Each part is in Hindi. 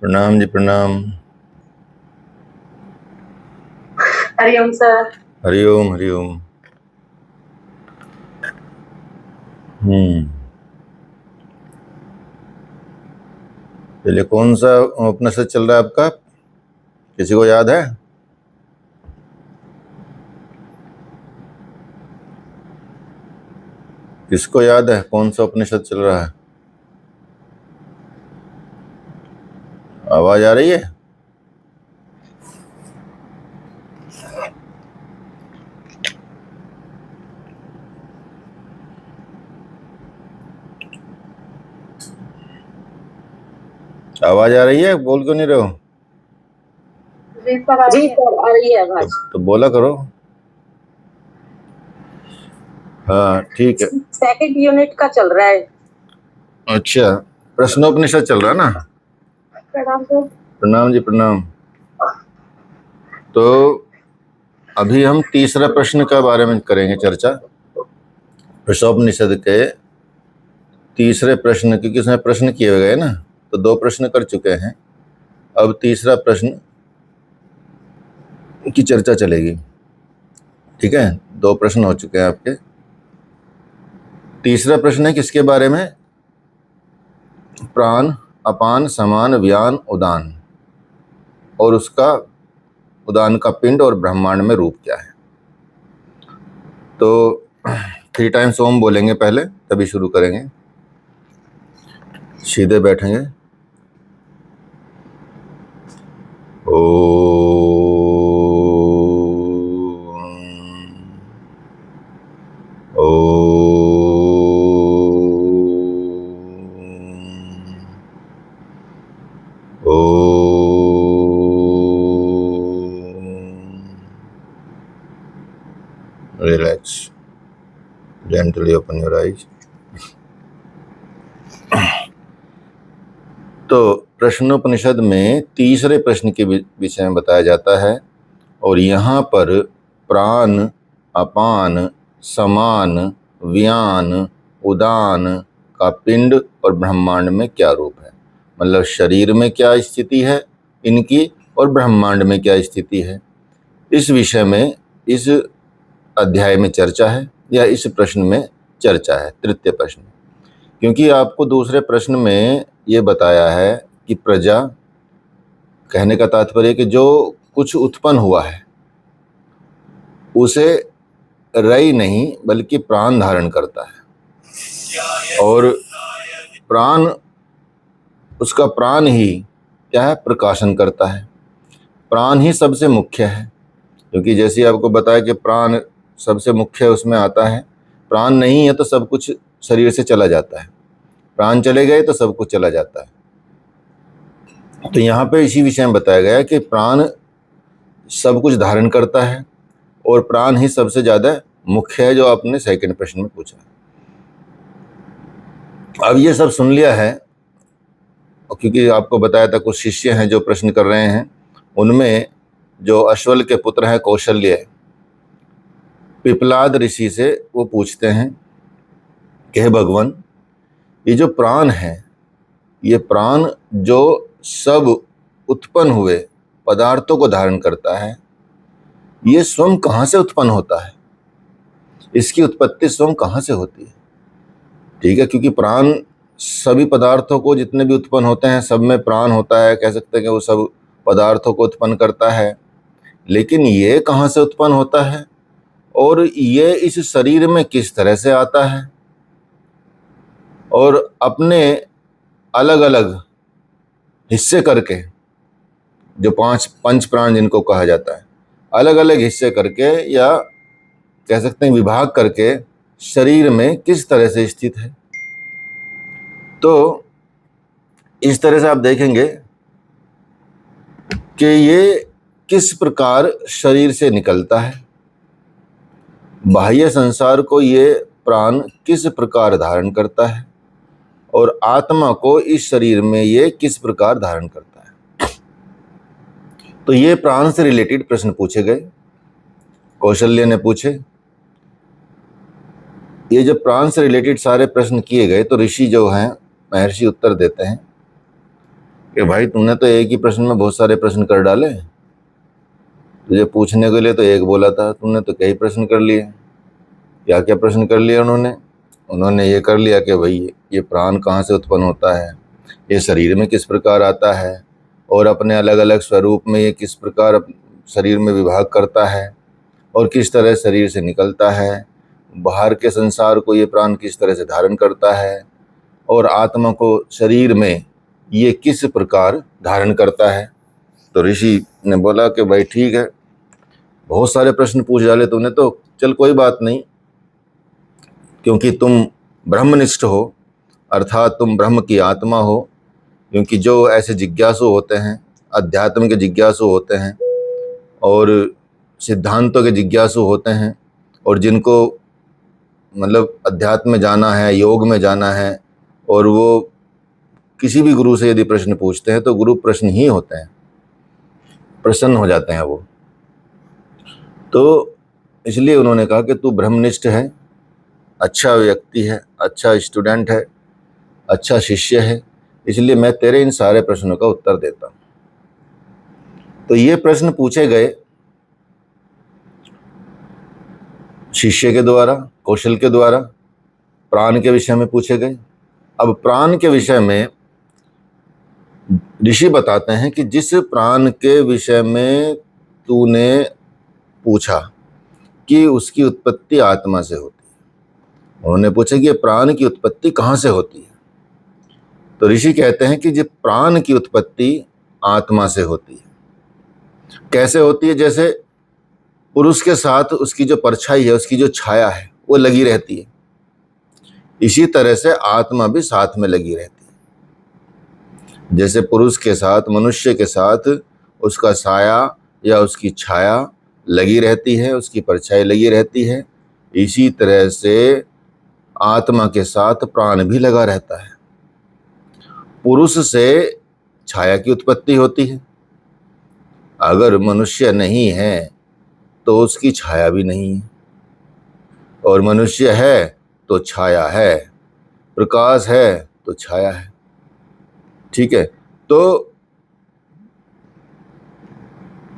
प्रणाम जी, प्रणाम। हरिओम सर। हरिओम हरिओम। पहले कौन सा उपनिषद चल रहा है आपका? किसी को याद है? किसको याद है कौन सा उपनिषद चल रहा है? आवाज आ रही है? आवाज आ रही है? बोल क्यों नहीं रहे हो? जी सर, आ रही है आवाज। तो बोला करो। हाँ ठीक है। सेकंड यूनिट का चल रहा है। अच्छा, प्रश्नोपनिषद चल रहा है ना? प्रणाम सर। प्रणाम जी, प्रणाम। तो अभी हम तीसरा प्रश्न के बारे में करेंगे चर्चा। प्रश्नोपनिषद के तीसरे प्रश्न, क्योंकि इसमें प्रश्न किए गए ना, तो दो प्रश्न कर चुके हैं। अब तीसरा प्रश्न की चर्चा चलेगी। ठीक है, दो प्रश्न हो चुके हैं आपके। तीसरा प्रश्न है किसके बारे में? प्राण, अपान, समान, व्यान, उदान, और उसका उदान का पिंड और ब्रह्मांड में रूप क्या है। तो 3 टाइम्स ओम बोलेंगे पहले, तभी शुरू करेंगे। सीधे बैठेंगे। Relax. Gently open your eyes. तो प्रश्नोपनिषद में तीसरे प्रश्न के विषय में बताया जाता है, और यहाँ पर प्राण, अपान, समान, व्यान, उदान का पिंड और ब्रह्मांड में क्या रूप है, मतलब शरीर में क्या स्थिति है इनकी और ब्रह्मांड में क्या स्थिति है, इस विषय में इस अध्याय में चर्चा है, या इस प्रश्न में चर्चा है, तृतीय प्रश्न। क्योंकि आपको दूसरे प्रश्न में ये बताया है कि प्रजा, कहने का तात्पर्य कि जो कुछ उत्पन्न हुआ है उसे रई नहीं बल्कि प्राण धारण करता है, और प्राण, उसका प्राण ही क्या है? प्रकाशन करता है। प्राण ही सबसे मुख्य है, क्योंकि जैसे आपको बताया कि प्राण सबसे मुख्य उसमें आता है। प्राण नहीं है तो सब कुछ शरीर से चला जाता है, प्राण चले गए तो सब कुछ चला जाता है। तो यहाँ पे इसी विषय में बताया गया कि प्राण सब कुछ धारण करता है, और प्राण ही सबसे ज्यादा मुख्य है, जो आपने सेकंड प्रश्न में पूछा। अब ये सब सुन लिया है, क्योंकि आपको बताया था कुछ शिष्य हैं जो प्रश्न कर रहे हैं। उनमें जो अश्वल के पुत्र हैं कौशल्य, पिपलाद ऋषि से वो पूछते हैं कि हे भगवान, ये जो प्राण है, ये प्राण जो सब उत्पन्न हुए पदार्थों को धारण करता है, ये स्वयं कहाँ से उत्पन्न होता है? इसकी उत्पत्ति स्वयं कहाँ से होती है? ठीक है, क्योंकि प्राण सभी पदार्थों को, जितने भी उत्पन्न होते हैं सब में प्राण होता है, कह सकते हैं कि वो सब पदार्थों को उत्पन्न करता है। लेकिन ये कहाँ से उत्पन्न होता है, और ये इस शरीर में किस तरह से आता है, और अपने अलग अलग हिस्से करके, जो पंच प्राण जिनको कहा जाता है, अलग अलग हिस्से करके, या कह सकते हैं विभाग करके, शरीर में किस तरह से स्थित है। तो इस तरह से आप देखेंगे कि ये किस प्रकार शरीर से निकलता है, बाह्य संसार को ये प्राण किस प्रकार धारण करता है, और आत्मा को इस शरीर में ये किस प्रकार धारण करता है। तो ये प्राण से रिलेटेड प्रश्न पूछे गए, कौशल्य ने पूछे। ये जब प्राण से रिलेटेड सारे प्रश्न किए गए तो ऋषि जो हैं, महर्षि उत्तर देते हैं कि भाई तुमने तो एक ही प्रश्न में बहुत सारे प्रश्न कर डाले, तुझे पूछने के लिए तो एक बोला था, तुमने तो कई प्रश्न कर लिए। क्या क्या प्रश्न कर लिए उन्होंने ये कर लिया कि भाई ये प्राण कहाँ से उत्पन्न होता है, ये शरीर में किस प्रकार आता है, और अपने अलग अलग स्वरूप में ये किस प्रकार शरीर में विभाग करता है, और किस तरह शरीर से निकलता है, बाहर के संसार को ये प्राण किस तरह से धारण करता है, और आत्मा को शरीर में ये किस प्रकार धारण करता है। तो ऋषि ने बोला कि भाई ठीक है, बहुत सारे प्रश्न पूछ डाले तूने, तो चल कोई बात नहीं, क्योंकि तुम ब्रह्मनिष्ठ हो, अर्थात तुम ब्रह्म की आत्मा हो। क्योंकि जो ऐसे जिज्ञासु होते हैं, अध्यात्म के जिज्ञासु होते हैं और सिद्धांतों के जिज्ञासु होते हैं, और जिनको मतलब अध्यात्म में जाना है, योग में जाना है, और वो किसी भी गुरु से यदि प्रश्न पूछते हैं तो गुरु प्रश्न ही होते हैं, प्रसन्न हो जाते हैं वो। तो इसलिए उन्होंने कहा कि तू ब्रह्मनिष्ठ है, अच्छा व्यक्ति है, अच्छा स्टूडेंट है, अच्छा शिष्य है, इसलिए मैं तेरे इन सारे प्रश्नों का उत्तर देता हूँ। तो ये प्रश्न पूछे गए शिष्य के द्वारा, कौशल के द्वारा, प्राण के विषय में पूछे गए। अब प्राण के विषय में ऋषि बताते हैं कि जिस प्राण के विषय में तूने पूछा कि उसकी उत्पत्ति आत्मा से होती है, उन्होंने पूछा कि प्राण की उत्पत्ति कहाँ से होती है। तो ऋषि कहते हैं कि जो प्राण की उत्पत्ति आत्मा से होती है। कैसे होती है? जैसे पुरुष के साथ उसकी जो परछाई है, उसकी जो छाया है, वो लगी रहती है, इसी तरह से आत्मा भी साथ में लगी रहती है। जैसे पुरुष के साथ, मनुष्य के साथ उसका साया या उसकी छाया लगी रहती है, उसकी परछाई लगी रहती है, इसी तरह से आत्मा के साथ प्राण भी लगा रहता है। पुरुष से छाया की उत्पत्ति होती है, अगर मनुष्य नहीं है तो उसकी छाया भी नहीं है, और मनुष्य है तो छाया है, प्रकाश है तो छाया है। ठीक है, तो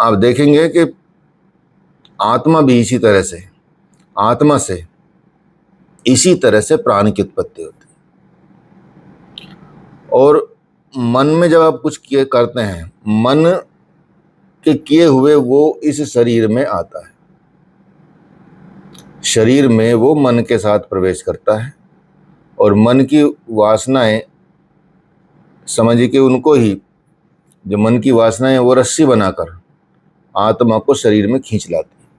आप देखेंगे कि आत्मा भी इसी तरह से, आत्मा से इसी तरह से प्राण की उत्पत्ति होती है। और मन में जब आप कुछ किए करते हैं, मन के किए हुए वो इस शरीर में आता है, शरीर में वो मन के साथ प्रवेश करता है, और मन की वासनाएं, समझिए कि उनको ही, जो मन की वासनाएं वो रस्सी बनाकर आत्मा को शरीर में खींच लाती है।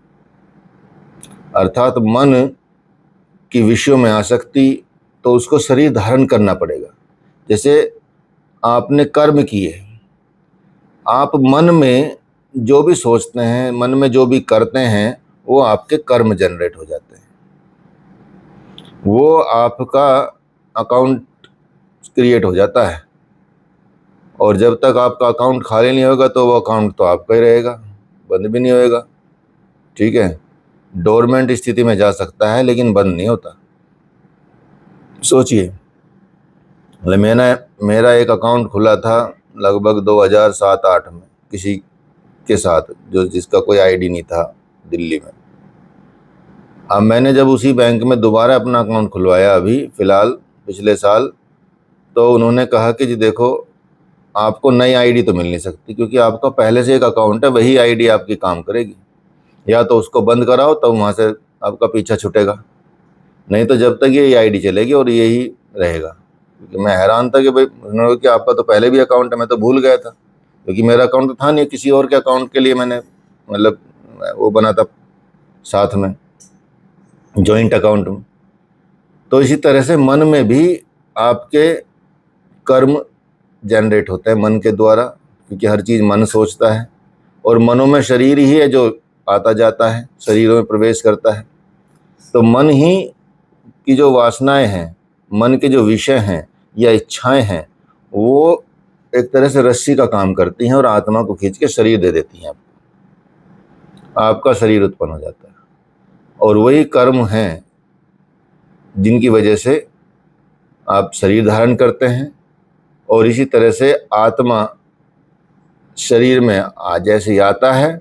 अर्थात मन की विषयों में आसक्ति, तो उसको शरीर धारण करना पड़ेगा। जैसे आपने कर्म किए, आप मन में जो भी सोचते हैं, मन में जो भी करते हैं, वो आपके कर्म जनरेट हो जाते हैं, वो आपका अकाउंट क्रिएट हो जाता है। और जब तक आपका अकाउंट खाली नहीं होगा तो वो अकाउंट तो आपका ही रहेगा, बंद भी नहीं होएगा। ठीक है, डोरमेंट स्थिति में जा सकता है लेकिन बंद नहीं होता। सोचिए, मेरा एक अकाउंट खुला था लगभग 2007-8 में किसी के साथ, जिसका कोई आईडी नहीं था दिल्ली में। अब मैंने जब उसी बैंक में दोबारा अपना अकाउंट खुलवाया अभी फ़िलहाल पिछले साल, तो उन्होंने कहा कि जी देखो, आपको नई आईडी तो मिल नहीं सकती, क्योंकि आपका पहले से एक अकाउंट है, वही आईडी आपकी काम करेगी। या तो उसको बंद कराओ, तब वहाँ से आपका पीछा छूटेगा, नहीं तो जब तक यही आईडी चलेगी और यही रहेगा। क्योंकि मैं हैरान था कि भाई, उन्होंने कि आपका तो पहले भी अकाउंट है। मैं तो भूल गया था, क्योंकि मेरा अकाउंट तो था नहीं, किसी और के अकाउंट के लिए मैंने मतलब वो बना था साथ में, जॉइंट अकाउंट में। तो इसी तरह से मन में भी आपके कर्म जनरेट होते हैं मन के द्वारा, क्योंकि हर चीज़ मन सोचता है, और मनों में शरीर ही है जो आता जाता है, शरीरों में प्रवेश करता है। तो मन ही की जो वासनाएं हैं, मन के जो विषय हैं या इच्छाएं हैं, वो एक तरह से रस्सी का काम करती हैं और आत्मा को खींच के शरीर दे देती हैं आपको, आपका शरीर उत्पन्न हो जाता है। और वही कर्म हैं जिनकी वजह से आप शरीर धारण करते हैं और इसी तरह से आत्मा शरीर में जैसे ही आता है,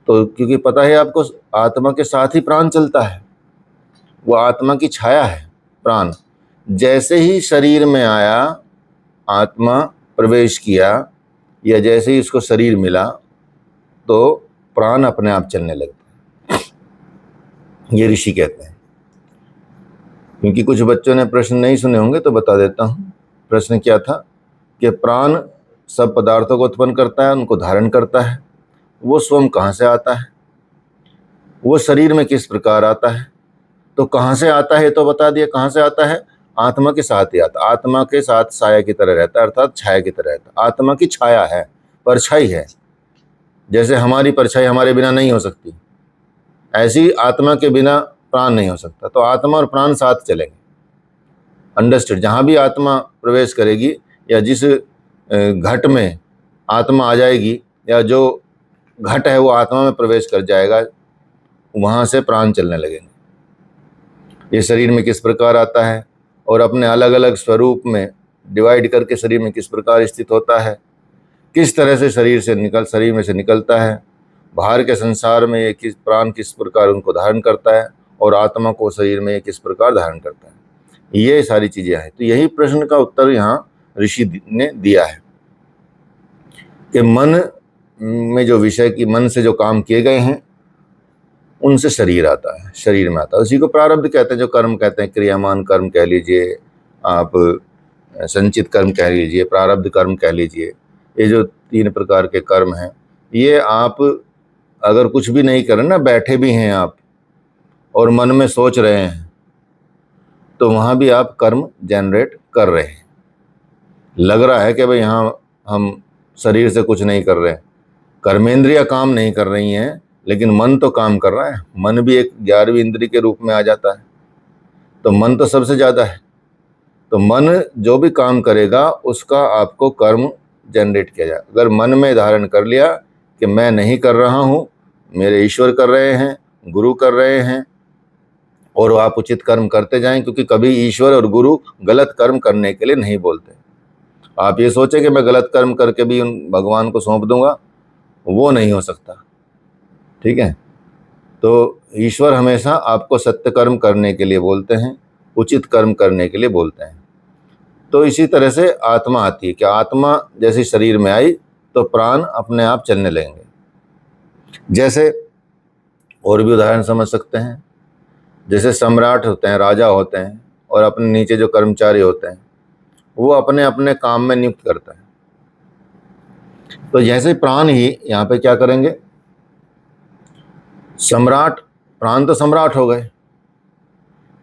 तो क्योंकि पता है आपको, आत्मा के साथ ही प्राण चलता है, वो आत्मा की छाया है प्राण। जैसे ही शरीर में आया, आत्मा प्रवेश किया, या जैसे ही उसको शरीर मिला, तो प्राण अपने आप चलने लगते हैं, ये ऋषि कहते हैं। क्योंकि कुछ बच्चों ने प्रश्न नहीं सुने होंगे तो बता देता हूँ। प्रश्न क्या था कि प्राण सब पदार्थों को उत्पन्न करता है, उनको धारण करता है, वो स्वयं कहाँ से आता है, वो शरीर में किस प्रकार आता है। तो कहाँ से आता है तो बता दिया, कहाँ से आता है, आत्मा के साथ ही आता, आत्मा के साथ साया की तरह रहता है, अर्थात छाया की तरह रहता है। आत्मा की छाया है, परछाई है। जैसे हमारी परछाई हमारे बिना नहीं हो सकती, ऐसी आत्मा के बिना प्राण नहीं हो सकता। तो आत्मा और प्राण साथ चलेंगे, अंडरस्टूड। जहाँ भी आत्मा प्रवेश करेगी, या जिस घट में आत्मा आ जाएगी, या जो घट है वो आत्मा में प्रवेश कर जाएगा, वहाँ से प्राण चलने लगेंगे। ये शरीर में किस प्रकार आता है, और अपने अलग अलग स्वरूप में डिवाइड करके शरीर में किस प्रकार स्थित होता है, किस तरह से शरीर में से निकलता है, बाहर के संसार में ये प्राण किस प्रकार उनको धारण करता है, और आत्मा को शरीर में ये किस प्रकार धारण करता है, ये सारी चीजें हैं। तो यही प्रश्न का उत्तर यहाँ ऋषि ने दिया है कि मन में जो विषय की, मन से जो काम किए गए हैं, उनसे शरीर आता है, शरीर में आता है। उसी को प्रारब्ध कहते हैं, जो कर्म कहते हैं, क्रियामान कर्म कह लीजिए आप, संचित कर्म कह लीजिए, प्रारब्ध कर्म कह लीजिए। ये जो 3 प्रकार के कर्म हैं, ये आप अगर कुछ भी नहीं कर रहे ना, बैठे भी हैं आप और मन में सोच रहे हैं, तो वहाँ भी आप कर्म जनरेट कर रहे हैं। लग रहा है कि भाई यहाँ हम शरीर से कुछ नहीं कर रहे हैं, कर्मेंद्रियाँ काम नहीं कर रही हैं, लेकिन मन तो काम कर रहा है। मन भी एक 11वीं इंद्रिय के रूप में आ जाता है, तो मन तो सबसे ज़्यादा है। तो मन जो भी काम करेगा, उसका आपको कर्म जनरेट किया जाए। अगर मन में धारण कर लिया कि मैं नहीं कर रहा हूँ, मेरे ईश्वर कर रहे हैं, गुरु कर रहे हैं, और आप उचित कर्म करते जाएं, क्योंकि कभी ईश्वर और गुरु गलत कर्म करने के लिए नहीं बोलते। आप ये सोचें कि मैं गलत कर्म करके भी उन भगवान को सौंप दूंगा, वो नहीं हो सकता, ठीक है। तो ईश्वर हमेशा आपको सत्य कर्म करने के लिए बोलते हैं, उचित कर्म करने के लिए बोलते हैं। तो इसी तरह से आत्मा आती है कि आत्मा जैसे शरीर में आई तो प्राण अपने आप चलने लगेंगे। जैसे और भी उदाहरण समझ सकते हैं, जैसे सम्राट होते हैं, राजा होते हैं, और अपने नीचे जो कर्मचारी होते हैं, वो अपने अपने काम में नियुक्त करता है। तो जैसे प्राण ही यहाँ पे क्या करेंगे, सम्राट, प्राण तो सम्राट हो गए,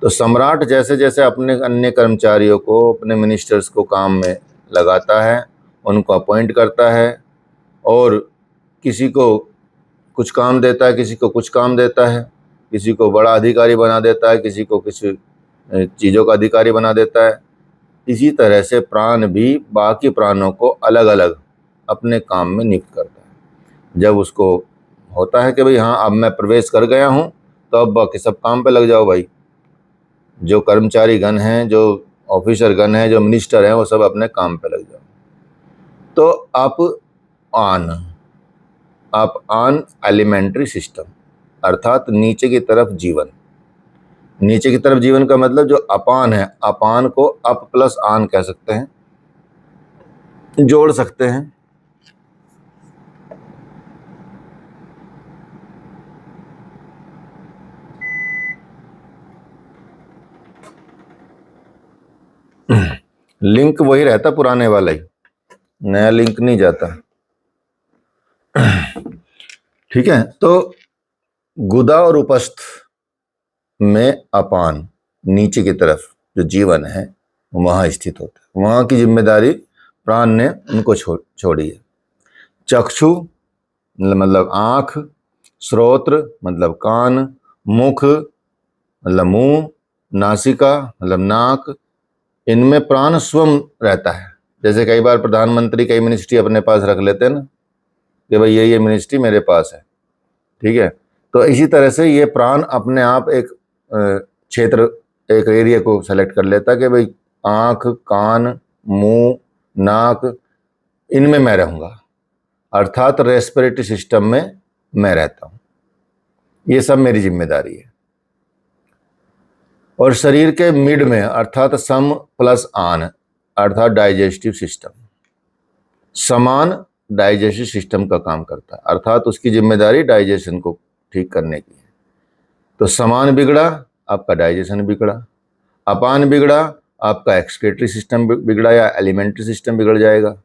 तो सम्राट जैसे जैसे अपने अन्य कर्मचारियों को, अपने मिनिस्टर्स को काम में लगाता है, उनको अपॉइंट करता है, और किसी को कुछ काम देता है, किसी को कुछ काम देता है, किसी को बड़ा अधिकारी बना देता है, किसी को कुछ चीज़ों का अधिकारी बना देता है। इसी तरह से प्राण भी बाकी प्राणों को अलग अलग अपने काम में नियुक्त करता है। जब उसको होता है कि भाई हाँ, अब मैं प्रवेश कर गया हूँ, तो अब बाकी सब काम पे लग जाओ भाई। जो कर्मचारी गण हैं, जो ऑफिसर गण हैं, जो मिनिस्टर हैं, वो सब अपने काम पे लग जाओ। तो आप आन एलिमेंट्री सिस्टम, अर्थात नीचे की तरफ जीवन। नीचे की तरफ जीवन का मतलब जो अपान है, अपान को अप प्लस आन कह सकते हैं, जोड़ सकते हैं। लिंक वही रहता पुराने वाला ही, नया लिंक नहीं जाता, ठीक है। तो गुदा और उपस्थ में अपान, नीचे की तरफ जो जीवन है वहाँ स्थित होता है, वहाँ की जिम्मेदारी प्राण ने उनको छोड़ी है। चक्षु मतलब आँख, श्रोत्र मतलब कान, मुख मतलब मुंह, नासिका मतलब नाक, इनमें प्राण स्वयं रहता है। जैसे कई बार प्रधानमंत्री कई मिनिस्ट्री अपने पास रख लेते हैं ना, कि भाई ये मिनिस्ट्री मेरे पास है, ठीक है। तो इसी तरह से ये प्राण अपने आप एक क्षेत्र, एक एरिया को सेलेक्ट कर लेता है कि भाई आँख, कान, मुंह, नाक, इनमें मैं रहूँगा, अर्थात रेस्पिरेटरी सिस्टम में मैं रहता हूँ। ये सब मेरी जिम्मेदारी है। और शरीर के मिड में अर्थात सम प्लस आन अर्थात डाइजेस्टिव सिस्टम, समान डाइजेस्टिव सिस्टम का काम करता है, अर्थात उसकी जिम्मेदारी डाइजेशन को ठीक करने की है। तो समान बिगड़ा, आपका डाइजेशन बिगड़ा। अपान बिगड़ा, आपका एक्सक्रीटरी सिस्टम बिगड़ा या एलिमेंट्री सिस्टम बिगड़ जाएगा।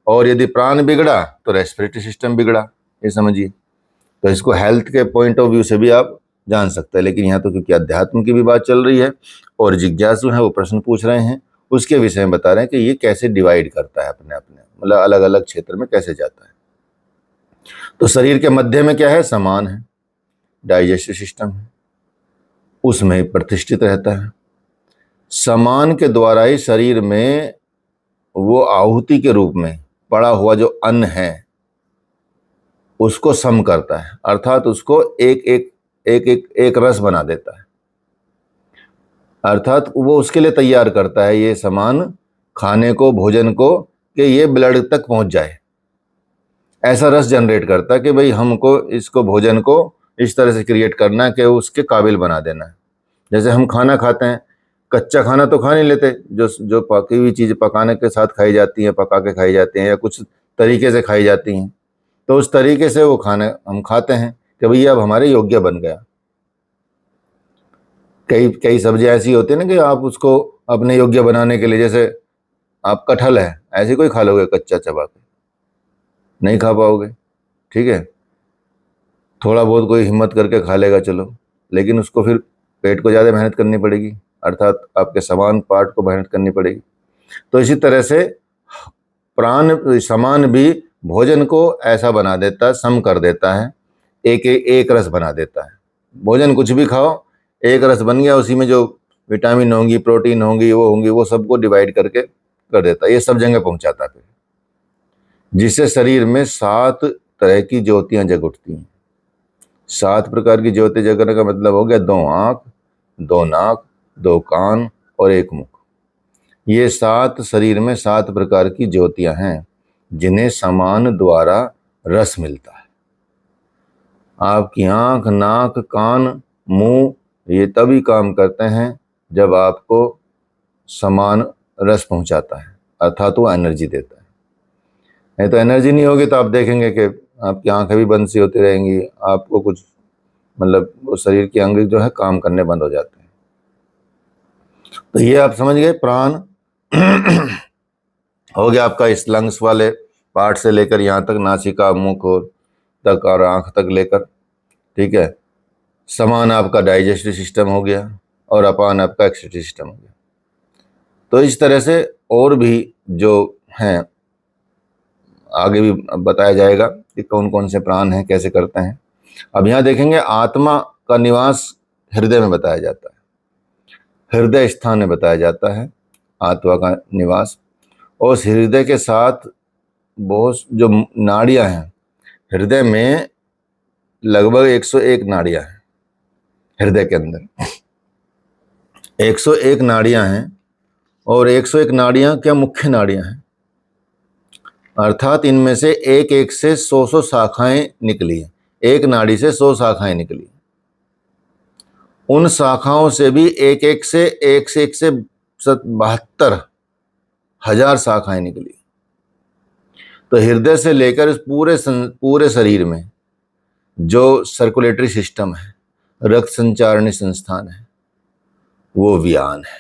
और यदि प्राण बिगड़ा तो रेस्पिरेटरी सिस्टम बिगड़ा, ये समझिए। तो इसको हेल्थ के पॉइंट ऑफ व्यू से भी आप जान सकते हैं, लेकिन यहाँ तो क्योंकि अध्यात्म की भी बात चल रही है और जिज्ञासु हैं वो प्रश्न पूछ रहे हैं, उसके विषय में बता रहे हैं कि ये कैसे डिवाइड करता है अपने अपने, मतलब अलग अलग क्षेत्र में कैसे जाता है। तो शरीर के मध्य में क्या है? समान है, डाइजेस्टिव सिस्टम है, उसमें प्रतिष्ठित रहता है। समान के द्वारा ही शरीर में वो आहुति के रूप में पड़ा हुआ जो अन्न है उसको सम करता है, अर्थात उसको एक एक एक एक एक रस बना देता है, अर्थात वो उसके लिए तैयार करता है ये सामान खाने को, भोजन को, कि ये ब्लड तक पहुंच जाए। ऐसा रस जनरेट करता है कि भाई हमको इसको भोजन को इस तरह से क्रिएट करना है कि उसके काबिल बना देना है। जैसे हम खाना खाते हैं, कच्चा खाना तो खा नहीं लेते, जो पकी हुई चीज़ पकाने के साथ खाई जाती हैं, पका के खाई जाती हैं या कुछ तरीके से खाई जाती हैं, तो उस तरीके से वो खाना हम खाते हैं कि भैया अब हमारे योग्य बन गया। कई सब्जियां ऐसी होती है ना कि आप उसको अपने योग्य बनाने के लिए, जैसे आप कटहल है ऐसे कोई खा लोगे कच्चा चबा के? नहीं खा पाओगे, ठीक है। थोड़ा बहुत कोई हिम्मत करके खा लेगा चलो, लेकिन उसको फिर पेट को ज़्यादा मेहनत करनी पड़ेगी, अर्थात आपके समान पार्ट को मेहनत करनी पड़ेगी। तो इसी तरह से प्राण समान भी भोजन को ऐसा बना देता है, सम कर देता है, एक रस बना देता है। भोजन कुछ भी खाओ, एक रस बन गया, उसी में जो विटामिन होंगी, प्रोटीन होंगी, वो सबको डिवाइड करके कर देता है, ये सब जगह पहुंचाता है, जिससे शरीर में 7 तरह की ज्योतियां जग उठती हैं। 7 प्रकार की ज्योति जगने का मतलब हो गया 2 आंख, 2 नाक, 2 कान और 1 मुख। ये 7 शरीर में 7 प्रकार की ज्योतियां हैं जिन्हें समान द्वारा रस मिलता है। आपकी आंख, नाक, कान, मुंह ये तभी काम करते हैं जब आपको समान रस पहुंचाता है, अर्थात वो एनर्जी देता है। नहीं तो एनर्जी नहीं होगी तो आप देखेंगे कि आपकी आंखें भी बंद सी होती रहेंगी, आपको कुछ मतलब वो शरीर के अंग जो है काम करने बंद हो जाते हैं। तो ये आप समझ गए, प्राण हो गया आपका इस लंग्स वाले पार्ट से लेकर यहाँ तक, नासिका, मुख तक और आंख तक लेकर, ठीक है। समान आपका डाइजेस्टिव सिस्टम हो गया और अपान आपका एक्सक्रीटरी सिस्टम हो गया। तो इस तरह से और भी जो हैं आगे भी बताया जाएगा कि कौन कौन से प्राण हैं, कैसे करते हैं। अब यहाँ देखेंगे आत्मा का निवास हृदय में बताया जाता है, हृदय स्थान में बताया जाता है आत्मा का निवास। और उस हृदय के साथ बहुत जो नाड़ियाँ हैं, हृदय में लगभग 101 नाड़ियाँ हैं। हृदय के अंदर 101 नाड़ियाँ हैं और 101 नाड़ियाँ क्या मुख्य नाड़ियाँ हैं, अर्थात इनमें से एक एक से 100 शाखाएं निकली हैं। एक नाड़ी से 100 शाखाएं निकली, उन शाखाओं से भी एक एक से 72,000 शाखाएं निकली। तो हृदय से लेकर इस पूरे शरीर में जो सर्कुलेटरी सिस्टम है, रक्त संचारणी संस्थान है, वो व्यान है,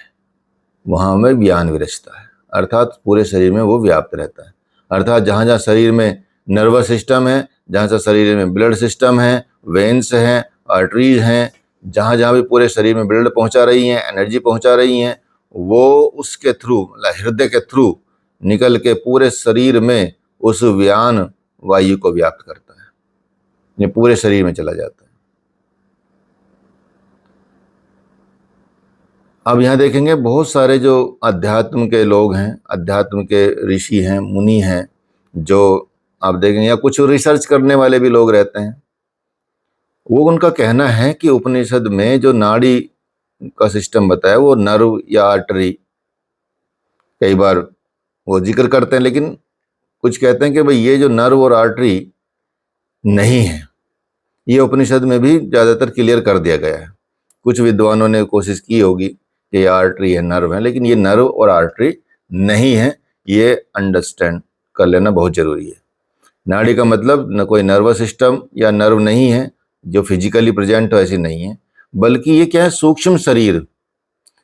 वहाँ में व्यान विरचता है, अर्थात पूरे शरीर में वो व्याप्त रहता है। अर्थात जहाँ जहाँ शरीर में नर्वस सिस्टम है, जहाँ जहाँ शरीर में ब्लड सिस्टम है, वेन्स हैं, आर्टरीज हैं, जहाँ जहाँ भी पूरे शरीर में ब्लड पहुँचा रही हैं, एनर्जी पहुँचा रही हैं, वो उसके थ्रू, हृदय के थ्रू निकल के पूरे शरीर में उस व्यान वायु को व्याप्त करता है, ये पूरे शरीर में चला जाता है। अब यहाँ देखेंगे बहुत सारे जो अध्यात्म के लोग हैं, अध्यात्म के ऋषि हैं, मुनि हैं, जो आप देखेंगे या कुछ रिसर्च करने वाले भी लोग रहते हैं, वो उनका कहना है कि उपनिषद में जो नाड़ी का सिस्टम बताया वो नर्व या आर्टरी, कई बार वो जिक्र करते हैं, लेकिन कुछ कहते हैं कि भाई ये जो नर्व और आर्टरी नहीं है, ये उपनिषद में भी ज़्यादातर क्लियर कर दिया गया है। कुछ विद्वानों ने कोशिश की होगी कि ये आर्टरी है, नर्व है, लेकिन ये नर्व और आर्टरी नहीं है। ये अंडरस्टैंड कर लेना बहुत ज़रूरी है। नाड़ी का मतलब न कोई नर्वस सिस्टम या नर्व नहीं है जो फिजिकली प्रेजेंट हो, ऐसी नहीं है, बल्कि ये क्या है, सूक्ष्म शरीर,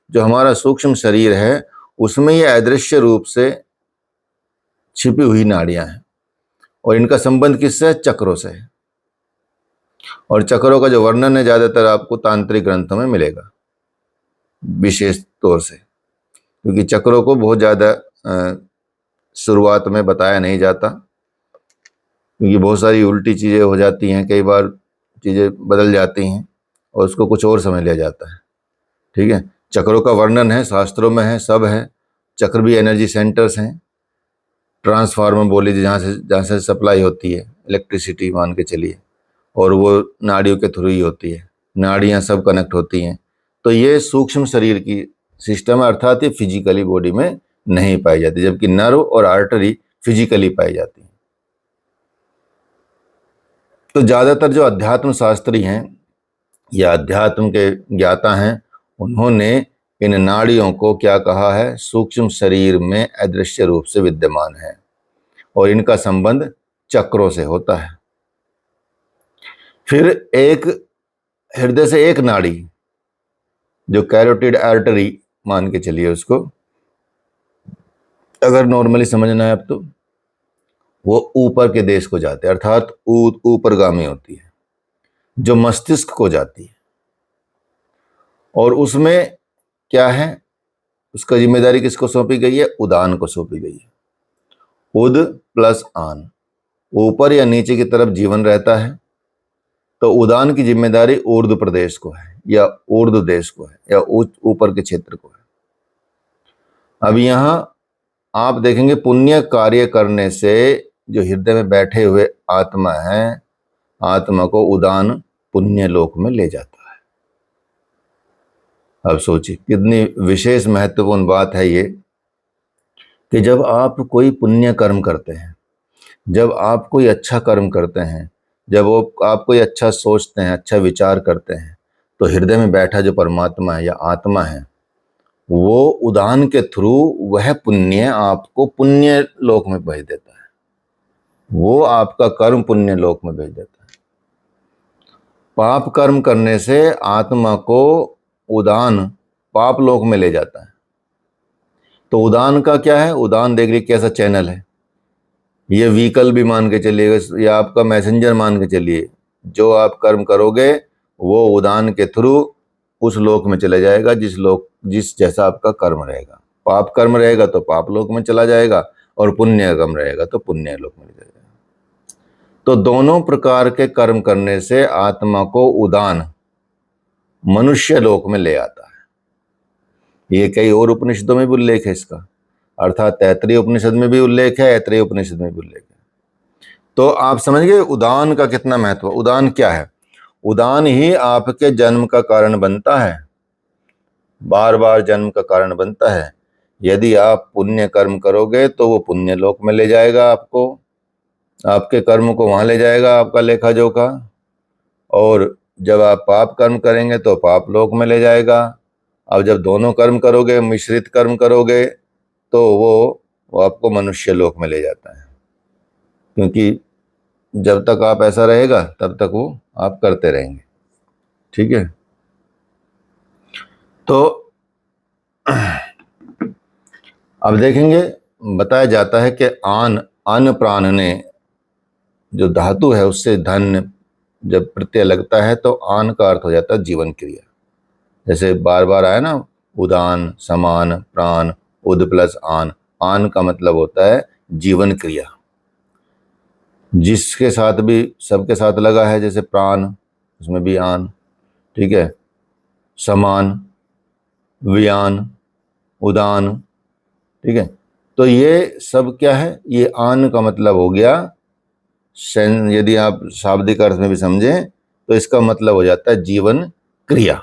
जो हमारा सूक्ष्म शरीर है उसमें ये अदृश्य रूप से छिपी हुई नाड़ियां हैं। और इनका संबंध किससे है? चक्रों से है। और चक्रों का जो वर्णन है ज़्यादातर आपको तांत्रिक ग्रंथों में मिलेगा, विशेष तौर से, क्योंकि चक्रों को बहुत ज़्यादा शुरुआत में बताया नहीं जाता, क्योंकि बहुत सारी उल्टी चीज़ें हो जाती हैं, कई बार चीज़ें बदल जाती हैं और उसको कुछ और समझ लिया जाता है। ठीक है, चक्रों का वर्णन है, शास्त्रों में है, सब है। चक्र भी एनर्जी सेंटर्स हैं, ट्रांसफार्मर बोली जहाँ से सप्लाई होती है इलेक्ट्रिसिटी, मान के चलिए, और वो नाड़ियों के थ्रू ही होती है, नाड़ियाँ सब कनेक्ट होती हैं। तो ये सूक्ष्म शरीर की सिस्टम है, अर्थात ये फिजिकली बॉडी में नहीं पाई जाती, जबकि नर्व और आर्टरी फिजिकली पाई जाती हैं। तो ज़्यादातर जो अध्यात्म शास्त्री हैं या अध्यात्म के ज्ञाता हैं, उन्होंने इन नाड़ियों को क्या कहा है? सूक्ष्म शरीर में अदृश्य रूप से विद्यमान है और इनका संबंध चक्रों से होता है। फिर एक हृदय से एक नाड़ी, जो कैरोटिड आर्टरी मान के चलिए उसको, अगर नॉर्मली समझना है अब, तो वो ऊपर के देश को जाते हैं, अर्थात ऊपरगामी होती है, जो मस्तिष्क को जाती है। और उसमें क्या है, उसका जिम्मेदारी किसको सौंपी गई है? उदान को सौंपी गई है। उद प्लस आन, ऊपर या नीचे की तरफ जीवन रहता है, तो उदान की जिम्मेदारी ऊर्ध्व प्रदेश को है या ऊर्ध्व देश को है या ऊपर के क्षेत्र को है। अब यहाँ आप देखेंगे, पुण्य कार्य करने से जो हृदय में बैठे हुए आत्मा है, आत्मा को उदान पुण्य लोक में ले जाता है। अब सोचिए कितनी विशेष महत्वपूर्ण बात है ये, कि जब आप कोई पुण्य कर्म करते हैं, जब आप कोई अच्छा कर्म करते हैं, जब वो आप कोई अच्छा सोचते हैं, अच्छा विचार करते हैं, तो हृदय में बैठा जो परमात्मा है या आत्मा है, वो उदान के थ्रू वह पुण्य आपको पुण्य लोक में भेज देता है। वो आपका कर्म पुण्य लोक में भेज देता है। पाप कर्म करने से आत्मा को उदान पाप लोक में ले जाता है। तो उदान का क्या है? उदान देख लीजिए कैसा चैनल है, ये व्हीकल भी मान के चलिए या आपका मैसेंजर मान के चलिए। जो आप कर्म करोगे वो उदान के थ्रू उस लोक में चले जाएगा जिस जैसा आपका कर्म रहेगा। पाप कर्म रहेगा तो पाप लोक में चला जाएगा, और पुण्य कर्म रहेगा तो पुण्य लोक में जाएगा। तो दोनों प्रकार के कर्म करने से आत्मा को उदान मनुष्य लोक में ले आता है। ये कई और उपनिषदों में भी उल्लेख है इसका, अर्थात तैत्तिरीय उपनिषद में भी उल्लेख है, ऐत्रेय उपनिषद में भी उल्लेख है। तो आप समझ गए उदान का कितना महत्व। उदान क्या है? उदान ही आपके जन्म का कारण बनता है, बार बार जन्म का कारण बनता है। यदि आप पुण्य कर्म करोगे तो वो पुण्य लोक में ले जाएगा आपको, आपके कर्म को वहां ले जाएगा, आपका लेखा जोखा। और जब आप पाप कर्म करेंगे तो पाप लोक में ले जाएगा। अब जब दोनों कर्म करोगे, मिश्रित कर्म करोगे, तो वो आपको मनुष्य लोक में ले जाता है, क्योंकि जब तक आप ऐसा रहेगा तब तक वो आप करते रहेंगे। ठीक है, तो अब देखेंगे, बताया जाता है कि अन्न प्राण ने जो धातु है उससे धन जब प्रत्यय लगता है तो आन का अर्थ हो जाता है जीवन क्रिया। जैसे बार बार आया ना, उदान, समान, प्राण, उद प्लस आन। आन का मतलब होता है जीवन क्रिया, जिसके साथ भी सबके साथ लगा है, जैसे प्राण उसमें भी आन। ठीक है, समान, व्यान, उदान। ठीक है, तो ये सब क्या है? ये आन का मतलब हो गया, यदि आप शाब्दिक अर्थ में भी समझें तो इसका मतलब हो जाता है जीवन क्रिया।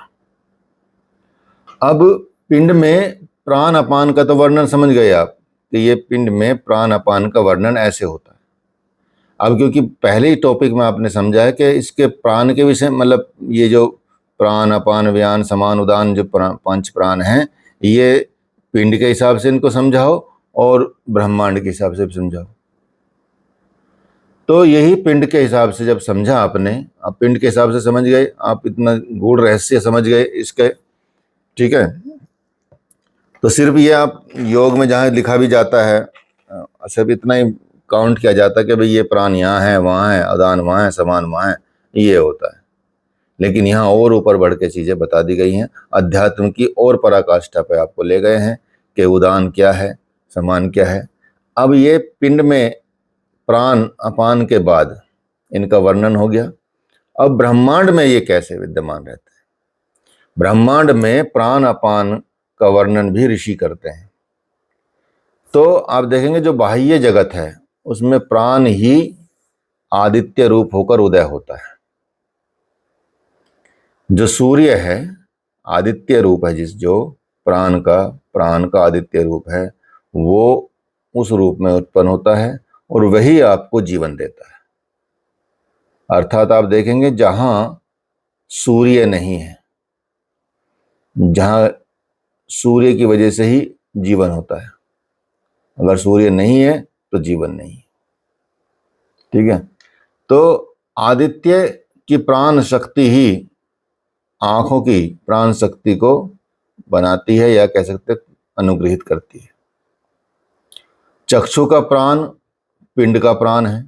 अब पिंड में प्राण अपान का तो वर्णन समझ गए आप, कि ये पिंड में प्राण अपान का वर्णन ऐसे होता है। अब क्योंकि पहले ही टॉपिक में आपने समझा है कि इसके प्राण के विषय, मतलब ये जो प्राण अपान व्यान समान उदान जो पंच प्राण हैं, ये पिंड के हिसाब से इनको समझाओ और ब्रह्मांड के हिसाब से भी समझाओ। तो यही पिंड के हिसाब से जब समझा आपने, आप पिंड के हिसाब से समझ गए, आप इतना गूढ़ रहस्य समझ गए इसके, ठीक है। तो सिर्फ ये आप योग में जहाँ लिखा भी जाता है सिर्फ इतना ही काउंट किया जाता है कि भाई ये प्राण यहाँ है, वहाँ है, उदान वहाँ है, समान वहाँ है, ये होता है। लेकिन यहाँ और ऊपर बढ़ के चीज़ें बता दी गई हैं, अध्यात्म की और पराकाष्ठा पे आपको ले गए हैं कि उदान क्या है, समान क्या है। अब ये पिंड में प्राण अपान के बाद इनका वर्णन हो गया। अब ब्रह्मांड में ये कैसे विद्यमान रहते हैं? ब्रह्मांड में प्राण अपान का वर्णन भी ऋषि करते हैं। तो आप देखेंगे जो बाह्य जगत है उसमें प्राण ही आदित्य रूप होकर उदय होता है। जो सूर्य है आदित्य रूप है, जिस जो प्राण का आदित्य रूप है, वो उस रूप में उत्पन्न होता है और वही आपको जीवन देता है। अर्थात आप देखेंगे जहां सूर्य नहीं है, जहां सूर्य की वजह से ही जीवन होता है, अगर सूर्य नहीं है तो जीवन नहीं, ठीक है। तो आदित्य की प्राण शक्ति ही आंखों की प्राण शक्ति को बनाती है, या कह सकते अनुग्रहित करती है। चक्षु का प्राण पिंड का प्राण है,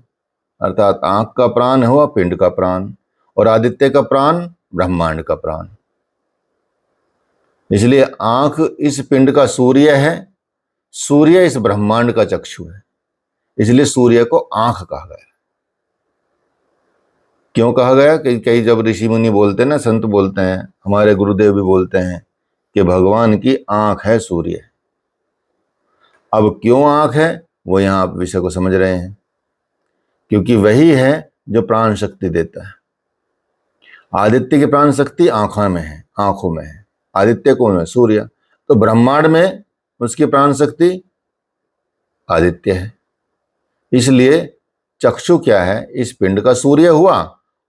अर्थात आंख का प्राण हुआ पिंड का प्राण, और आदित्य का प्राण ब्रह्मांड का प्राण। इसलिए आंख इस पिंड का सूर्य है, सूर्य इस ब्रह्मांड का चक्षु है, इसलिए सूर्य को आंख कहा गया। क्यों कहा गया? कि कई जब ऋषि मुनि बोलते हैं ना, संत बोलते हैं, हमारे गुरुदेव भी बोलते हैं कि भगवान की आंख है सूर्य। अब क्यों आंख है वो यहां आप विषय को समझ रहे हैं, क्योंकि वही है जो प्राण शक्ति देता है। आदित्य की प्राण शक्ति आंखों में है, आंखों में है। आदित्य कौन है? सूर्य। तो ब्रह्मांड में उसकी प्राण शक्ति आदित्य है। इसलिए चक्षु क्या है? इस पिंड का सूर्य हुआ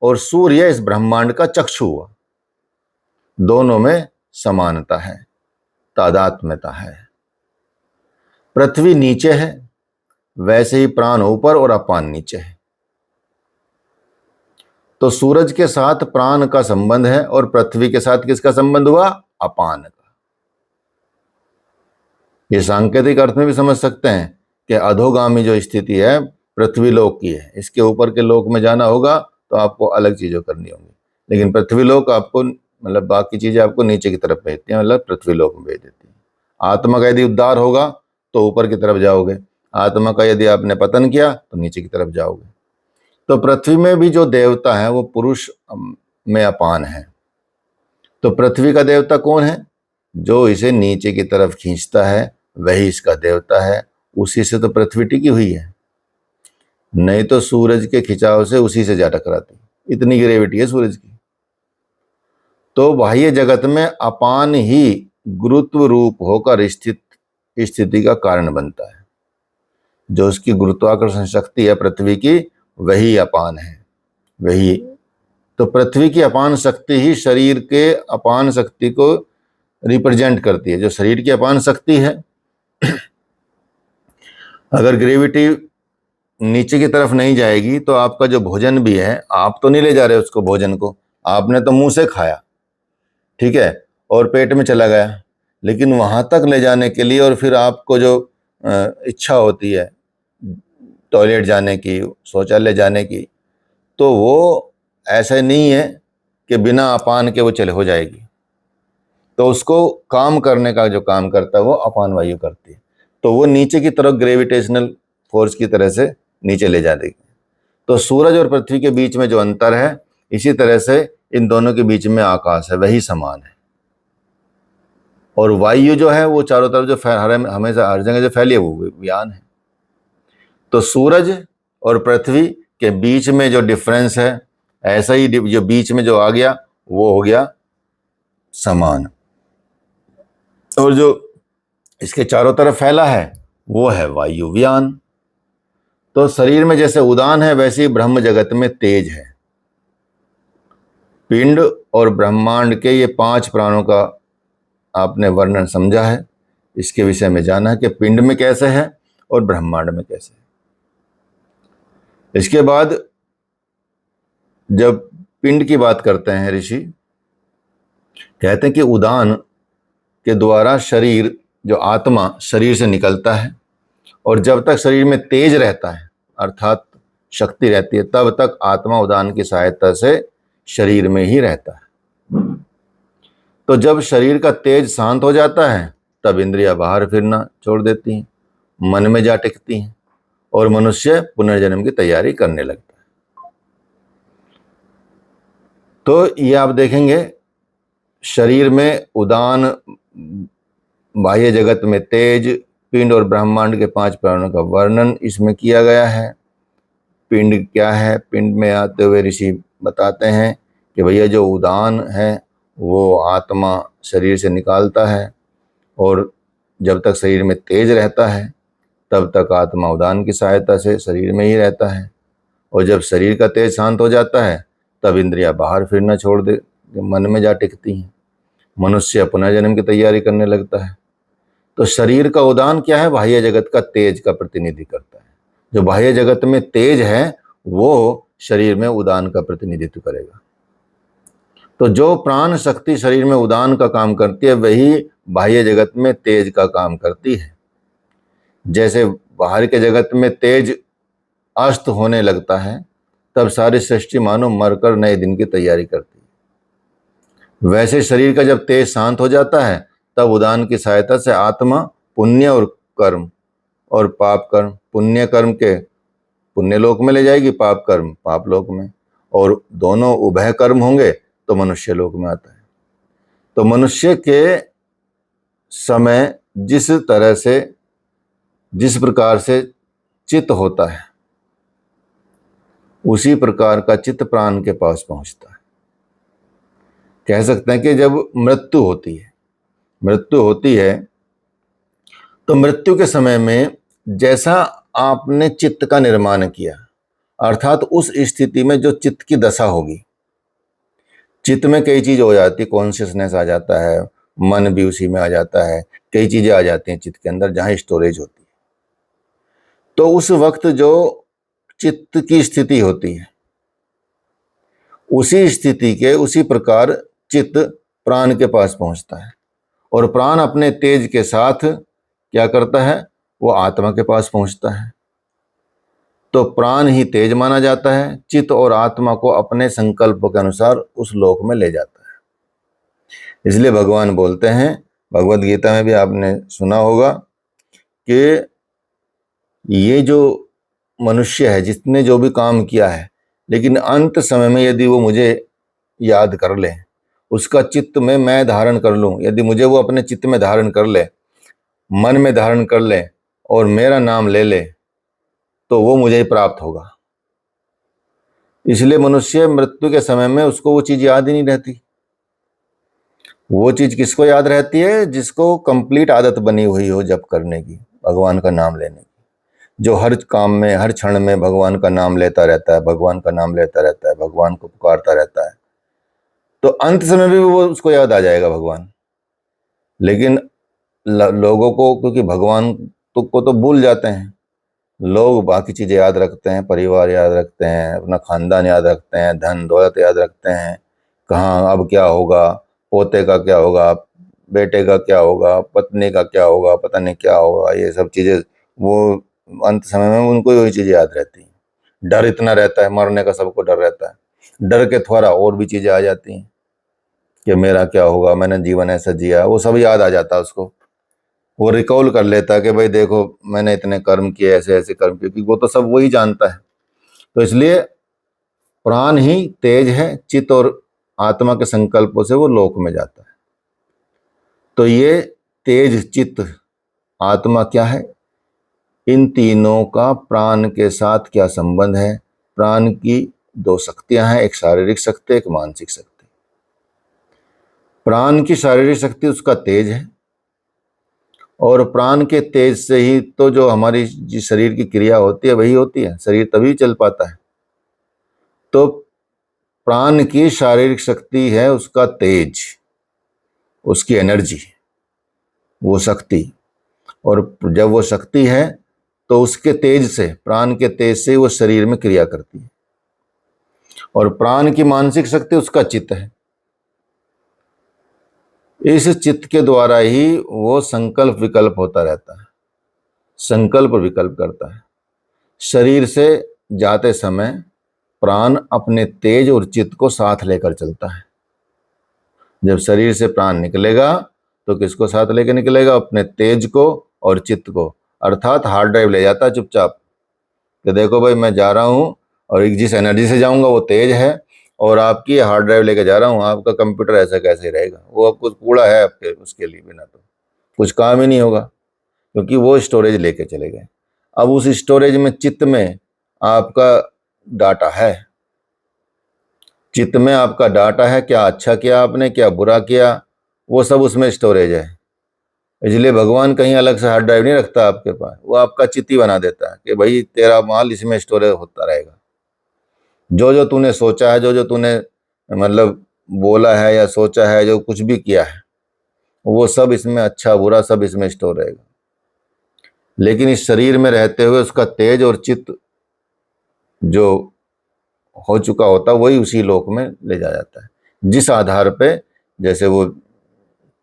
और सूर्य इस ब्रह्मांड का चक्षु हुआ। दोनों में समानता है, तादात्म्यता है। पृथ्वी नीचे है, वैसे ही प्राण ऊपर और अपान नीचे है। तो सूरज के साथ प्राण का संबंध है और पृथ्वी के साथ किसका संबंध हुआ? अपान का। ये सांकेतिक अर्थ में भी समझ सकते हैं कि अधोगामी जो स्थिति है पृथ्वी लोक की है, इसके ऊपर के लोक में जाना होगा तो आपको अलग चीजें करनी होंगी, लेकिन पृथ्वी लोक आपको, मतलब बाकी चीजें आपको नीचे की तरफ भेजती हैं, मतलब पृथ्वी लोक में भेज देती हैं। आत्मा का यदि उद्धार होगा तो ऊपर की तरफ जाओगे, आत्मा का यदि आपने पतन किया तो नीचे की तरफ जाओगे। तो पृथ्वी में भी जो देवता है वो पुरुष में अपान है। तो पृथ्वी का देवता कौन है? जो इसे नीचे की तरफ खींचता है वही इसका देवता है, उसी से तो पृथ्वी टिकी हुई है, नहीं तो सूरज के खिंचाव से उसी से जा टकराती, इतनी ग्रेविटी है सूरज की। तो बाह्य जगत में अपान ही गुरुत्व रूप होकर स्थिति का कारण बनता है। जो उसकी गुरुत्वाकर्षण शक्ति है पृथ्वी की, वही अपान है, वही। तो पृथ्वी की अपान शक्ति ही शरीर के अपान शक्ति को रिप्रेजेंट करती है। जो शरीर की अपान शक्ति है, अगर ग्रेविटी नीचे की तरफ नहीं जाएगी तो आपका जो भोजन भी है, आप तो नहीं ले जा रहे उसको, भोजन को आपने तो मुंह से खाया, ठीक है, और पेट में चला गया, लेकिन वहां तक ले जाने के लिए और फिर आपको जो इच्छा होती है टॉयलेट जाने की, शौचालय जाने की, तो वो ऐसा नहीं है कि बिना अपान के वो चले हो जाएगी। तो उसको काम करने का जो काम करता है वो अपान वायु करती है, तो वो नीचे की तरफ ग्रेविटेशनल फोर्स की तरह से नीचे ले जा देगी। तो सूरज और पृथ्वी के बीच में जो अंतर है, इसी तरह से इन दोनों के बीच में आकाश है, वही समान है। और वायु जो है वो चारों तरफ जो हमेशा हर जगह जो फैली है वो व्यान है। तो सूरज और पृथ्वी के बीच में जो डिफरेंस है, ऐसा ही जो बीच में जो आ गया वो हो गया समान, और जो इसके चारों तरफ फैला है वो है वायुव्यान। तो शरीर में जैसे उदान है वैसे ही ब्रह्म जगत में तेज है। पिंड और ब्रह्मांड के ये 5 प्राणों का आपने वर्णन समझा है, इसके विषय में जाना है कि पिंड में कैसे है और ब्रह्मांड में कैसे है। इसके बाद जब पिंड की बात करते हैं ऋषि, कहते हैं कि उदान के द्वारा शरीर, जो आत्मा शरीर से निकलता है और जब तक शरीर में तेज रहता है अर्थात शक्ति रहती है तब तक आत्मा उदान की सहायता से शरीर में ही रहता है। तो जब शरीर का तेज शांत हो जाता है तब इंद्रियां बाहर फिरना छोड़ देती हैं, मन में जा टिकती हैं और मनुष्य पुनर्जन्म की तैयारी करने लगता है। तो ये आप देखेंगे शरीर में उदान, बाह्य जगत में तेज, पिंड और ब्रह्मांड के 5 प्राणों का वर्णन इसमें किया गया है। पिंड क्या है? पिंड में आते हुए ऋषि बताते हैं कि भैया जो उदान है वो आत्मा शरीर से निकालता है और जब तक शरीर में तेज रहता है तब तक आत्मा उदान की सहायता से शरीर में ही रहता है और जब शरीर का तेज शांत हो जाता है तब इंद्रियां बाहर फिरना छोड़ दे, मन में जा टिकती हैं, मनुष्य पुनर्जन्म की तैयारी करने लगता है। तो शरीर का उदान क्या है? बाह्य जगत का तेज का प्रतिनिधि करता है। जो बाह्य जगत में तेज है वो शरीर में उदान का प्रतिनिधित्व करेगा। तो जो प्राण शक्ति शरीर में उदान का काम करती है वही बाह्य जगत में तेज का काम करती है। जैसे बाहर के जगत में तेज अस्त होने लगता है तब सारी सृष्टि मानो मरकर नए दिन की तैयारी करती है, वैसे शरीर का जब तेज शांत हो जाता है तब उदान की सहायता से आत्मा पुण्य और कर्म और पाप कर्म, पुण्य कर्म के पुण्य लोक में ले जाएगी, पाप कर्म पाप लोक में, और दोनों उभय कर्म होंगे तो मनुष्य लोक में आता है। तो मनुष्य के समय जिस तरह से, जिस प्रकार से चित्त होता है उसी प्रकार का चित्त प्राण के पास पहुंचता है। कह सकते हैं कि जब मृत्यु होती है तो मृत्यु के समय में जैसा आपने चित्त का निर्माण किया अर्थात उस स्थिति में जो चित्त की दशा होगी, चित्त में कई चीज हो जाती है, कॉन्शियसनेस आ जाता है, मन भी उसी में आ जाता है, कई चीजें आ जाती हैं चित्त के अंदर जहां स्टोरेज होती है। तो उस वक्त जो चित्त की स्थिति होती है उसी स्थिति के उसी प्रकार चित्त प्राण के पास पहुंचता है और प्राण अपने तेज के साथ क्या करता है? वो आत्मा के पास पहुंचता है। तो प्राण ही तेज माना जाता है, चित्त और आत्मा को अपने संकल्प के अनुसार उस लोक में ले जाता है। इसलिए भगवान बोलते हैं, भगवत गीता में भी आपने सुना होगा कि ये जो मनुष्य है जिसने जो भी काम किया है लेकिन अंत समय में यदि वो मुझे याद कर ले, उसका चित्त में मैं धारण कर लूं, यदि मुझे वो अपने चित्त में धारण कर ले, मन में धारण कर ले और मेरा नाम ले ले तो वो मुझे ही प्राप्त होगा। इसलिए मनुष्य मृत्यु के समय में उसको वो चीज याद ही नहीं रहती। वो चीज किसको याद रहती है? जिसको कंप्लीट आदत बनी हुई हो जप करने की, भगवान का नाम लेने की, जो हर काम में हर क्षण में भगवान का नाम लेता रहता है, भगवान का नाम लेता रहता है, भगवान को पुकारता रहता है, तो अंत समय भी वो उसको याद आ जाएगा भगवान। लेकिन लोगों को, क्योंकि भगवान को तो भूल जाते हैं लोग, बाकी चीजें याद रखते हैं, परिवार याद रखते हैं, अपना खानदान याद रखते हैं, धन दौलत याद रखते हैं, कहाँ अब क्या होगा, पोते का क्या होगा, बेटे का क्या होगा, पत्नी का क्या होगा, पता नहीं क्या होगा, ये सब चीजें वो अंत समय में उनको वही चीजें याद रहती हैं। डर इतना रहता है, मरने का सबको डर रहता है, डर के थोड़ा और भी चीजें आ जाती हैं कि मेरा क्या होगा, मैंने जीवन ऐसा जिया, वो सब याद आ जाता है उसको। वो रिकॉल कर लेता है कि भाई देखो मैंने इतने कर्म किए, ऐसे ऐसे कर्म किए, क्योंकि वो तो सब वही जानता है। तो इसलिए प्राण ही तेज है, चित्त और आत्मा के संकल्पों से वो लोक में जाता है। तो ये तेज, चित्त, आत्मा क्या है? इन तीनों का प्राण के साथ क्या संबंध है? प्राण की 2 शक्तियां हैं, एक शारीरिक शक्ति, एक मानसिक शक्ति। प्राण की शारीरिक शक्ति उसका तेज है और प्राण के तेज से ही तो जो हमारी जिस शरीर की क्रिया होती है वही होती है, शरीर तभी चल पाता है। तो प्राण की शारीरिक शक्ति है उसका तेज, उसकी एनर्जी, वो शक्ति। और जब वो शक्ति है तो उसके तेज से, प्राण के तेज से वो शरीर में क्रिया करती है। और प्राण की मानसिक शक्ति उसका चित्त है। इस चित्त के द्वारा ही वो संकल्प विकल्प होता रहता है, संकल्प विकल्प करता है। शरीर से जाते समय प्राण अपने तेज और चित्त को साथ लेकर चलता है। जब शरीर से प्राण निकलेगा तो किसको साथ लेकर निकलेगा? अपने तेज को और चित्त को, अर्थात हार्ड ड्राइव ले जाता है चुपचाप कि देखो भाई मैं जा रहा हूँ, और जिस एनर्जी से जाऊंगा वो तेज है, और आपकी हार्ड ड्राइव लेके जा रहा हूँ। आपका कंप्यूटर ऐसा कैसे रहेगा? वो अब कुछ कूड़ा है आपके, उसके लिए बिना तो कुछ काम ही नहीं होगा, क्योंकि वो स्टोरेज लेके चले गए। अब उस स्टोरेज में, चित्त में आपका डाटा है, चित्त में आपका डाटा है, क्या अच्छा किया आपने, क्या बुरा किया, वो सब उसमें स्टोरेज है। इसलिए भगवान कहीं अलग से हार्ड ड्राइव नहीं रखता आपके पास, वो आपका चित्त ही बना देता है कि भाई तेरा माल इसमें स्टोरेज होता रहेगा। जो जो तूने सोचा है, जो जो तूने मतलब बोला है या सोचा है, जो कुछ भी किया है, वो सब इसमें, अच्छा बुरा सब इसमें स्टोर रहेगा। लेकिन इस शरीर में रहते हुए उसका तेज और चित्त जो हो चुका होता है वही उसी लोक में ले जाया जाता है। जिस आधार पे, जैसे वो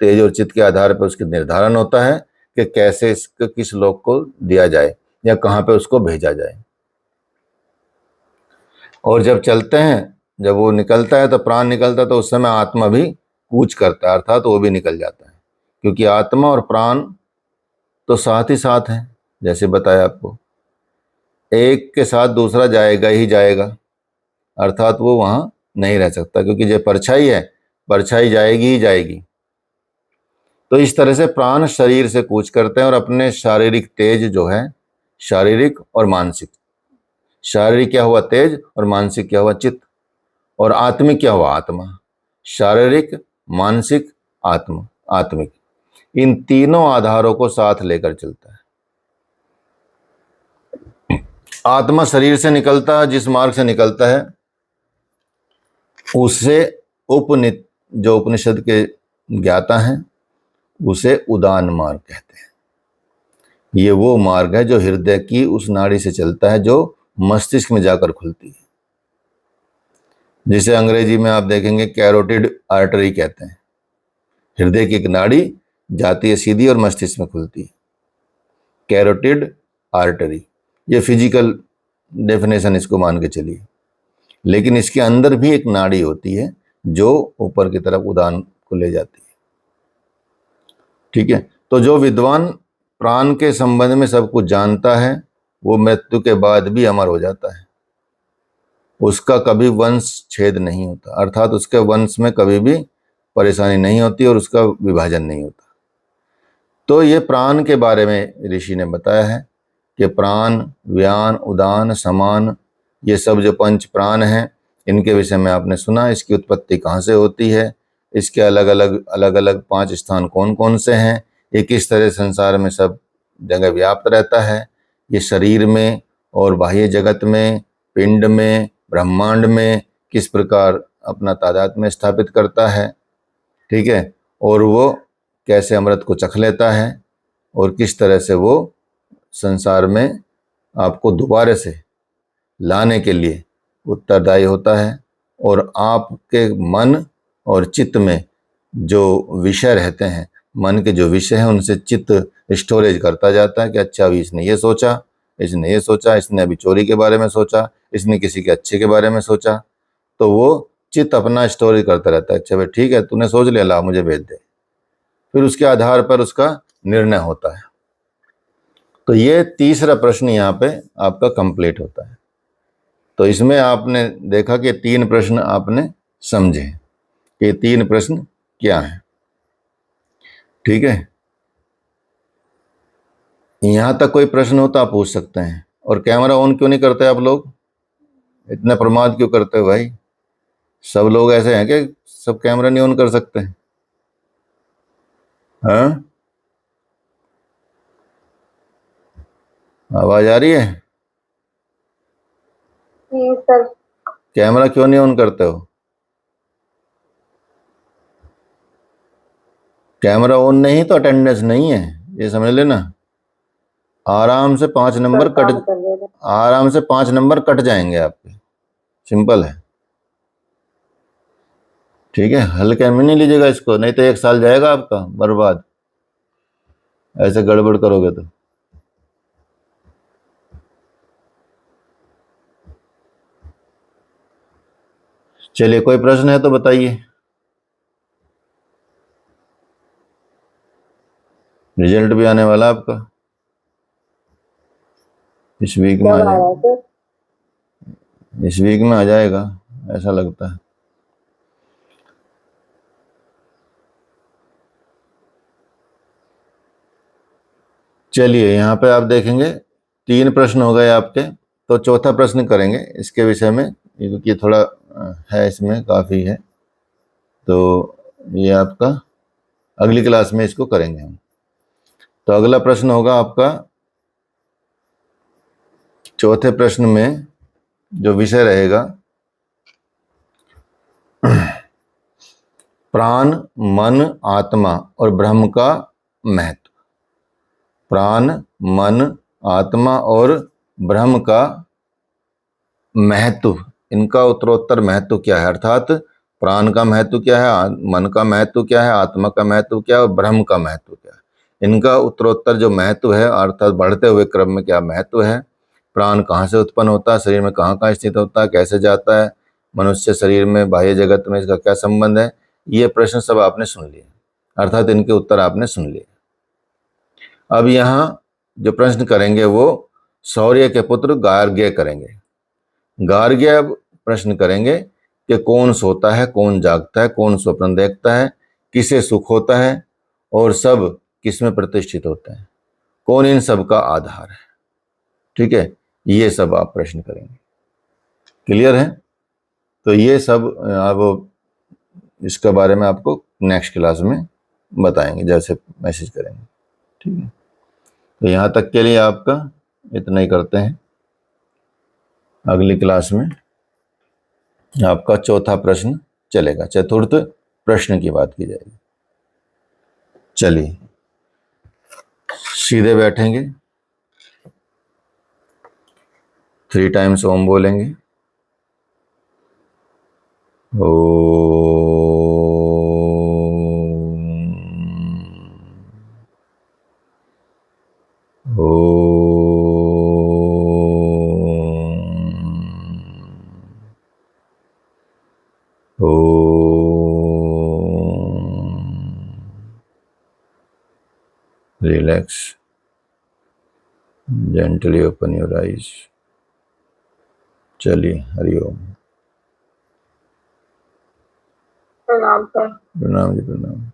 तेज और चित्त के आधार पर उसके निर्धारण होता है कि कैसे इसको किस लोक को दिया जाए या कहाँ पे उसको भेजा जाए। और जब चलते हैं, जब वो निकलता है तो प्राण निकलता है, तो उस समय आत्मा भी कूच करता है, अर्थात वो भी निकल जाता है। क्योंकि आत्मा और प्राण तो साथ ही साथ हैं, जैसे बताया आपको, एक के साथ दूसरा जाएगा ही जाएगा, अर्थात वो वहां नहीं रह सकता, क्योंकि जो परछाई है, परछाई जाएगी ही जाएगी। तो इस तरह से प्राण शरीर से कूच करते हैं और अपने शारीरिक तेज जो है, शारीरिक और मानसिक, शारीरिक क्या हुआ तेज, और मानसिक क्या हुआ चित्त, और आत्मिक क्या हुआ आत्मा। शारीरिक, मानसिक, आत्मा, आत्मिक, इन तीनों आधारों को साथ लेकर चलता है। आत्मा शरीर से निकलता है, जिस मार्ग से निकलता है उसे जो उपनिषद के ज्ञाता हैं उसे उदान मार्ग कहते हैं। ये वो मार्ग है जो हृदय की उस नाड़ी से चलता है जो मस्तिष्क में जाकर खुलती है, जिसे अंग्रेजी में आप देखेंगे कैरोटिड आर्टरी कहते हैं। हृदय की एक नाड़ी जाती है सीधी और मस्तिष्क में खुलती है, कैरोटिड आर्टरी। ये फिजिकल डेफिनेशन इसको मान के चलिए, लेकिन इसके अंदर भी एक नाड़ी होती है जो ऊपर की तरफ उदान को ले जाती है। ठीक है, तो जो विद्वान प्राण के संबंध में सब कुछ जानता है वो मृत्यु के बाद भी अमर हो जाता है, उसका कभी वंश छेद नहीं होता, अर्थात उसके वंश में कभी भी परेशानी नहीं होती और उसका विभाजन नहीं होता। तो ये प्राण के बारे में ऋषि ने बताया है कि प्राण, व्यान, उदान, समान, ये सब जो पंच प्राण हैं, इनके विषय में आपने सुना, इसकी उत्पत्ति कहाँ से होती है, इसके अलग अलग 5 स्थान कौन कौन से हैं, ये किस तरह संसार में सब जगह व्याप्त रहता है, ये शरीर में और बाह्य जगत में, पिंड में, ब्रह्मांड में किस प्रकार अपना तादाद में स्थापित करता है। ठीक है, और वो कैसे अमृत को चख लेता है और किस तरह से वो संसार में आपको दोबारा से लाने के लिए उत्तरदायी होता है। और आपके मन और चित्त में जो विषय रहते हैं, मन के जो विषय हैं उनसे चित्त स्टोरेज करता जाता है कि अच्छा अभी इसने ये सोचा, इसने ये सोचा, इसने अभी चोरी के बारे में सोचा, इसने किसी के अच्छे के बारे में सोचा, तो वो चित्त अपना स्टोरेज करता रहता है। अच्छा भाई ठीक है, तूने सोच लिया, ला मुझे भेज दे। फिर उसके आधार पर उसका निर्णय होता है। तो ये तीसरा प्रश्न यहाँ पे आपका कंप्लीट होता है। तो इसमें आपने देखा कि 3 प्रश्न आपने समझे कि 3 प्रश्न क्या हैं। ठीक है, यहाँ तक कोई प्रश्न हो तो आप पूछ सकते हैं। और कैमरा ऑन क्यों नहीं करते आप लोग, इतना प्रमाद क्यों करते हो भाई? सब लोग ऐसे हैं कि सब कैमरा नहीं ऑन कर सकते हैं? हाँ, आवाज आ रही है? जी सर। कैमरा क्यों नहीं ऑन करते हो? कैमरा ऑन नहीं तो अटेंडेंस नहीं है, ये समझ लेना। आराम से 5 नंबर कट काम कर रहे थे। आराम से 5 नंबर कट जाएंगे आपके। सिंपल है। ठीक है, हल्के में नहीं लीजिएगा इसको, नहीं तो 1 साल जाएगा आपका बर्बाद, ऐसे गड़बड़ करोगे तो। चलिए, कोई प्रश्न है तो बताइए। रिजल्ट भी आने वाला आपका, इस वीक में आ कब आ रहा है जाएगा। सर? इस वीक में आ जाएगा, ऐसा लगता है। चलिए, यहाँ पे आप देखेंगे 3 प्रश्न हो गए आपके, तो चौथा प्रश्न करेंगे इसके विषय में, क्योंकि थोड़ा है इसमें, काफ़ी है, तो ये आपका अगली क्लास में इसको करेंगे हम। तो अगला प्रश्न होगा आपका, चौथे प्रश्न में जो विषय रहेगा, प्राण, मन, आत्मा और ब्रह्म का महत्व। प्राण, मन, आत्मा और ब्रह्म का महत्व, इनका उत्तरोत्तर महत्व क्या है, अर्थात प्राण का महत्व क्या है, मन का महत्व क्या है, आत्मा का महत्व क्या है और ब्रह्म का महत्व क्या है। इनका उत्तरोत्तर जो महत्व है, अर्थात बढ़ते हुए क्रम में क्या महत्व है, प्राण कहाँ से उत्पन्न होता है, शरीर में कहाँ कहाँ स्थित होता है, कैसे जाता है मनुष्य शरीर में, बाह्य जगत में इसका क्या संबंध है, ये प्रश्न सब आपने सुन लिए, अर्थात इनके उत्तर आपने सुन लिए। अब यहाँ जो प्रश्न करेंगे वो शौर्य के पुत्र गार्ग्य करेंगे। गार्ग्य प्रश्न करेंगे कि कौन सोता है, कौन जागता है, कौन स्वप्न देखता है, किसे सुख होता है और सब किसमें प्रतिष्ठित होता है, कौन इन सब का आधार है। ठीक है, ये सब आप प्रश्न करेंगे। क्लियर है? तो ये सब आप इसके बारे में आपको नेक्स्ट क्लास में बताएंगे, जैसे मैसेज करेंगे। ठीक है, तो यहाँ तक के लिए आपका इतना ही करते हैं। अगली क्लास में आपका चौथा प्रश्न चलेगा, चतुर्थ प्रश्न की बात की जाएगी। चलिए, सीधे बैठेंगे, 3 टाइम्स ओम बोलेंगे। ओ Relax. Gently open your eyes. चलिए, हरिओम। प्रणाम सर। प्रणाम जी, प्रणाम।